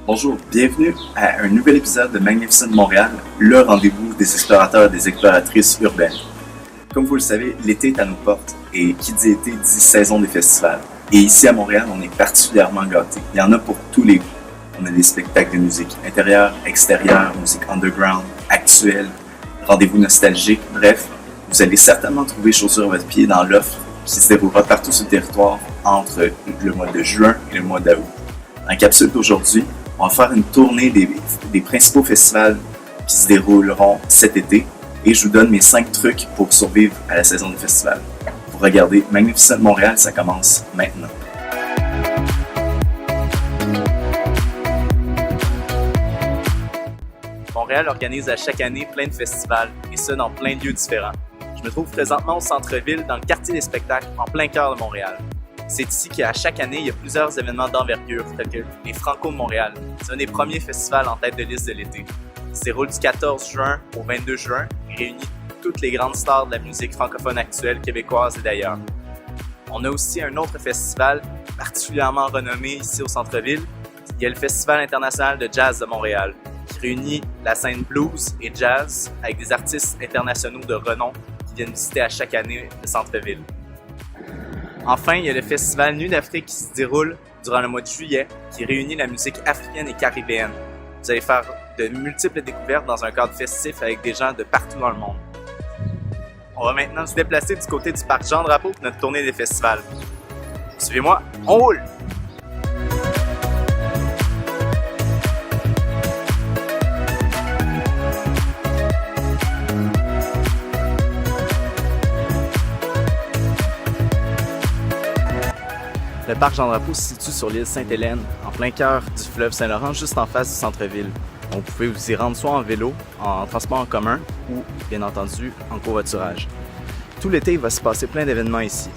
Bonjour, bienvenue à un nouvel épisode de Magnificent Montréal, le rendez-vous des explorateurs et des exploratrices urbaines. Comme vous le savez, l'été est à nos portes et qui dit été dit saison des festivals. Et ici à Montréal, on est particulièrement gâtés. Il y en a pour tous les goûts. On a des spectacles de musique intérieure, extérieure, musique underground, actuelle, rendez-vous nostalgiques, bref, vous allez certainement trouver chaussures à votre pied dans l'offre qui se déroulera partout sur le territoire entre le mois de juin et le mois d'août. Dans la capsule d'aujourd'hui, on va faire une tournée des principaux festivals qui se dérouleront cet été et je vous donne mes 5 trucs pour survivre à la saison des festivals. Pour regarder Magnificent Montréal, ça commence maintenant. Montréal organise à chaque année plein de festivals et ce dans plein de lieux différents. Je me trouve présentement au centre-ville dans le quartier des spectacles en plein cœur de Montréal. C'est ici qu'à chaque année, il y a plusieurs événements d'envergure, tels que les Franco de Montréal. C'est un des premiers festivals en tête de liste de l'été. Il se déroule du 14 juin au 22 juin et réunit toutes les grandes stars de la musique francophone actuelle québécoise et d'ailleurs. On a aussi un autre festival particulièrement renommé ici au centre-ville. Il y a le Festival international de jazz de Montréal, qui réunit la scène blues et jazz avec des artistes internationaux de renom qui viennent visiter à chaque année le centre-ville. Enfin, il y a le Festival Nuit d'Afrique qui se déroule durant le mois de juillet, qui réunit la musique africaine et caribéenne. Vous allez faire de multiples découvertes dans un cadre festif avec des gens de partout dans le monde. On va maintenant se déplacer du côté du parc Jean-Drapeau pour notre tournée des festivals. Suivez-moi, on roule! Le parc Jean-Drapeau se situe sur l'île Sainte-Hélène, en plein cœur du fleuve Saint-Laurent, juste en face du centre-ville. Vous pouvez vous y rendre soit en vélo, en transport en commun ou, bien entendu, en covoiturage. Tout l'été, il va se passer plein d'événements ici.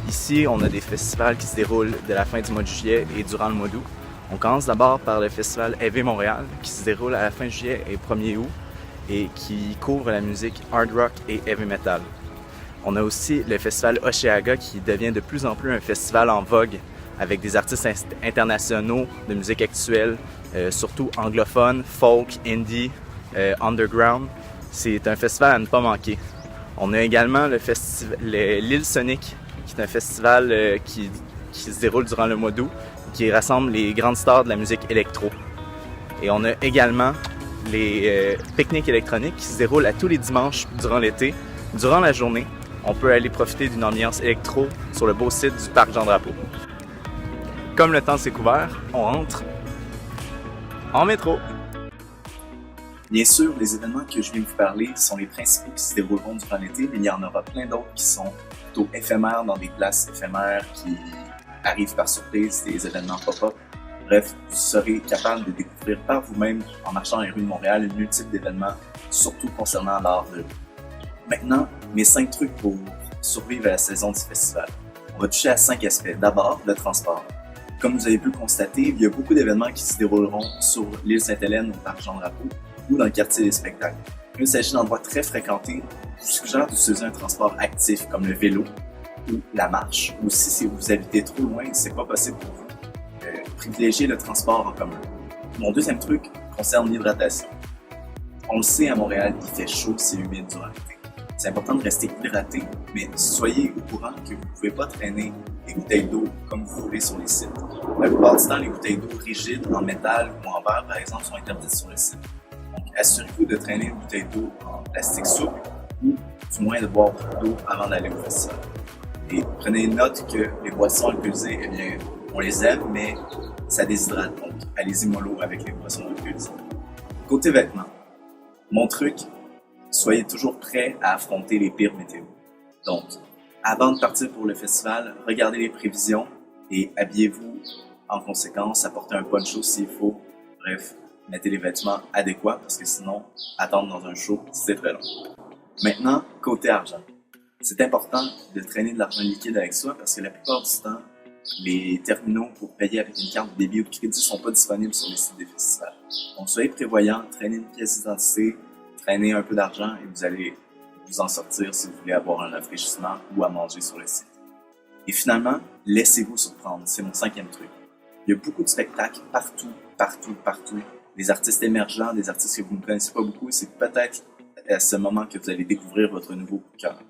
Ici, on a des festivals qui se déroulent de la fin du mois de juillet et durant le mois d'août. On commence d'abord par le festival Heavy Montréal, qui se déroule à la fin juillet et 1er août et qui couvre la musique hard rock et heavy metal. On a aussi le festival Osheaga qui devient de plus en plus un festival en vogue avec des artistes internationaux de musique actuelle, surtout anglophones, folk, indie, underground. C'est un festival à ne pas manquer. On a également l'Île Sonic, qui est un festival qui se déroule durant le mois d'août, qui rassemble les grandes stars de la musique électro. Et on a également les pique-niques électroniques qui se déroulent à tous les dimanches durant l'été, durant la journée. On peut aller profiter d'une ambiance électro sur le beau site du parc Jean-Drapeau. Comme le temps s'est couvert, on entre en métro. Bien sûr, les événements que je viens de vous parler sont les principaux qui se dérouleront durant l'été, mais il y en aura plein d'autres qui sont plutôt éphémères dans des places éphémères qui arrivent par surprise, des événements pop-up. Bref, vous serez capable de découvrir par vous-même, en marchant dans les rues de Montréal, une multitude d'événements, surtout concernant l'art de rue. Maintenant, mes 5 trucs pour survivre à la saison du festival. On va toucher à 5 aspects. D'abord, le transport. Comme vous avez pu le constater, il y a beaucoup d'événements qui se dérouleront sur l'île Sainte-Hélène au parc Jean-Drapeau ou dans le quartier des spectacles. Il s'agit d'endroits très fréquentés. Je vous suggère d'utiliser un transport actif comme le vélo ou la marche. Ou si vous habitez trop loin et c'est pas possible pour vous, privilégiez le transport en commun. Mon deuxième truc concerne l'hydratation. On le sait, à Montréal, il fait chaud, c'est humide durant l'été. C'est important de rester hydraté, mais soyez au courant que vous ne pouvez pas traîner des bouteilles d'eau comme vous voulez sur les sites. La plupart du temps, les bouteilles d'eau rigides en métal ou en verre, par exemple, sont interdites sur le site. Donc, assurez-vous de traîner une bouteille d'eau en plastique souple ou du moins de boire beaucoup d'eau avant d'aller au festival. Et prenez note que les boissons alcoolisées, eh bien, on les aime, mais ça déshydrate. Donc, allez-y mollo avec les boissons alcoolisées. Côté vêtements, mon truc, soyez toujours prêts à affronter les pires météos. Donc, avant de partir pour le festival, regardez les prévisions et habillez-vous en conséquence, apportez un poncho s'il faut. Bref, mettez les vêtements adéquats parce que sinon, attendre dans un show, c'est très long. Maintenant, côté argent. C'est important de traîner de l'argent liquide avec soi parce que la plupart du temps, les terminaux pour payer avec une carte de débit ou de crédit ne sont pas disponibles sur les sites des festivals. Donc, soyez prévoyants, traînez une pièce d'identité, traînez un peu d'argent et vous allez vous en sortir si vous voulez avoir un rafraîchissement ou à manger sur le site. Et finalement, laissez-vous surprendre. C'est mon 5e truc. Il y a beaucoup de spectacles partout, partout, partout. Des artistes émergents, des artistes que vous ne connaissez pas beaucoup. C'est peut-être à ce moment que vous allez découvrir votre nouveau coup de cœur.